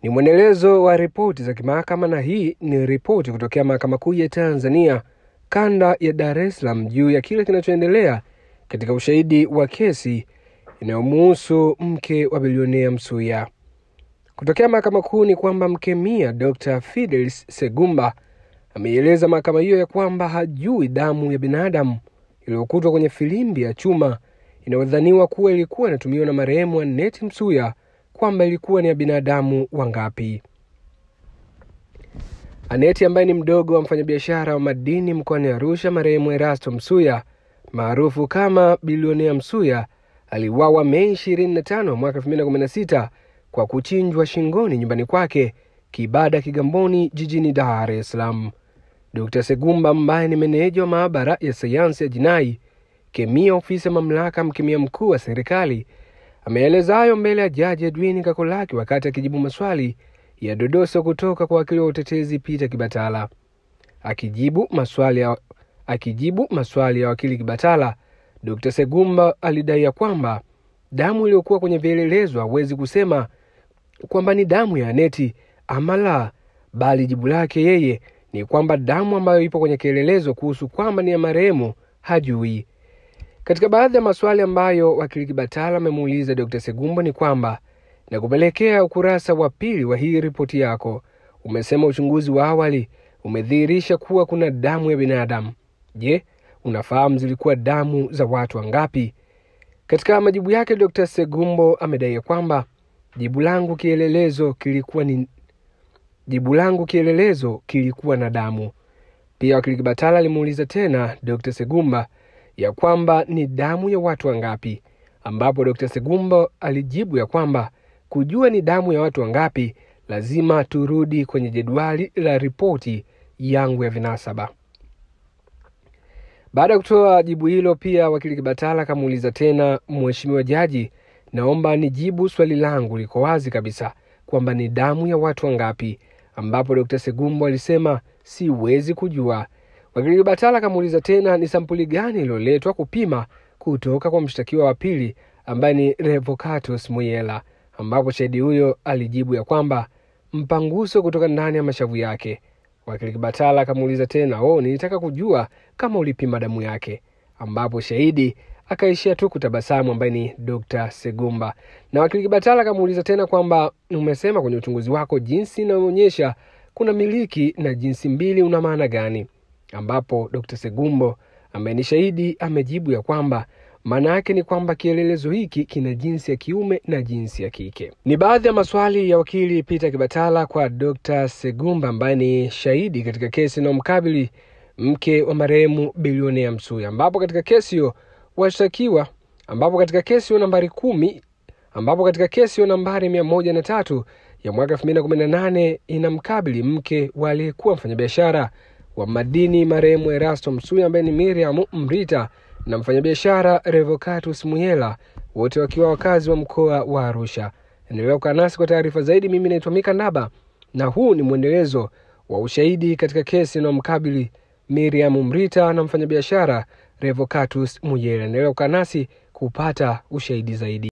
Ni mwendelezo wa ripoti za kimahakama, na hii ni ripoti kutokea Mahakama Kuu ya Tanzania kanda ya Dar es Salaam juu ya kile kinachoendelea katika ushahidi wa kesi inayomhusu mke wa bilionea Msuya. Kutokea Mahakama Kuu ni kwamba mkemia Dr. Fidelis Segumba ameeleza mahakama hiyo ya kwamba hajui damu ya binadamu iliyokutwa kwenye filimbi ya chuma inayodhaniwa kuwa ilikuwa inatumiwa na marehemu Aneth Msuya, kwamba ilikuwa ni ya binadamu wangapi. Aneth, ambaye ni mdogo wa mfanyabiashara wa madini mkoani Arusha marehemu Erasto Msuya maarufu kama bilionea Msuya, aliuawa Mei 25 mwaka 2016 kwa kuchinjwa shingoni nyumbani kwake Kibada Kigamboni jijini Dar es Salaam. Dr. Segumba, ambaye ni meneja wa maabara ya sayansi ya jinai kemia ofisi ya mamlaka mkemia mkuu wa serikali, ameeleza hayo mbele ya Jaji Edwin Kakolaki wakati akijibu maswali ya dodoso kutoka kwa wakili wa utetezi Peter Kibatala. Akijibu maswali ya wakili Kibatala, Dr. Segumba alidai kwamba damu iliyokuwa kwenye vielelezo hawezi kusema kwamba ni damu ya Aneth ama la, bali jibu lake yeye ni kwamba damu ambayo ipo kwenye kielelezo kuhusu kwamba ni ya marehemu hajui. Katika baadhi ya maswali ambayo wakili Kibatala amemuuliza Dr. Segumba ni kwamba, na kupelekea ukurasa wa pili wa hii ripoti yako, umesema uchunguzi wa awali umedhihirisha kuwa kuna damu ya binadamu. Je, unafahamu zilikuwa damu za watu wangapi? Katika majibu yake Dr. Segumba amedai kwamba jibu langu kilikuwa na damu. Pia wakili Kibatala alimuuliza tena Dr. Segumba ya kwamba ni damu ya watu wangapi, ambapo Dr. Segumba alijibu ya kwamba kujua ni damu ya watu wangapi lazima turudi kwenye jedwali la ripoti yangu ya vinasaba. Baada ya kutoa jibu hilo, pia wakili Kibatala akamuuliza tena, Mheshimiwa Jaji, naomba nijibu swali langu liko wazi kabisa kwamba ni damu ya watu wangapi, ambapo Dr. Segumba alisema siwezi kujua. Wakili Kibatala akamuuliza tena ni sampuli gani iliyoletwa kupima kutoka kwa mshtakiwa wa pili ambaye ni Revocatus Muyela, ambapo shahidi huyo alijibu ya kwamba mpanguso kutoka ndani ya mashavu yake. Wakili Kibatala akamuuliza tena, nilitaka kujua kama ulipima damu yake, ambapo shahidi akaishia tu kutabasamu ambaye ni Dr. Segumba. Na wakili Kibatala akamuuliza tena kwamba umesema kwenye uchunguzi wako jinsi inaonyesha kuna miliki na jinsi mbili una maana gani, ambapo Dr. Segumba ambaye ni shahidi amejibu ya kwamba maana yake ni kwamba kielelezo hiki kina jinsi ya kiume na jinsi ya kike. Ni baadhi ya maswali ya wakili Peter Kibatala kwa Dr. Segumba ambaye ni shahidi katika kesi inayomkabili mke wa marehemu bilionea Msuya, ambapo katika kesi hiyo washtakiwa katika kesi nambari 103 ya mwaka 2018 inamkabili mke wa aliyekuwa mfanyabiashara wa madini marehemu Erasto Msuya ambaye ni Miriam Mrita na mfanyabiashara Revocatus Muyela, wote wakiwa wakazi wa mkoa wa Arusha. Endelea kukaa nasi kwa taarifa zaidi. Mimi naitwa Mika Ndaba na huu ni mwendelezo wa ushahidi katika kesi inayomkabili Miriam Mrita na mfanyabiashara Revocatus Muyela. Endelea kukaa nasi kupata ushahidi zaidi.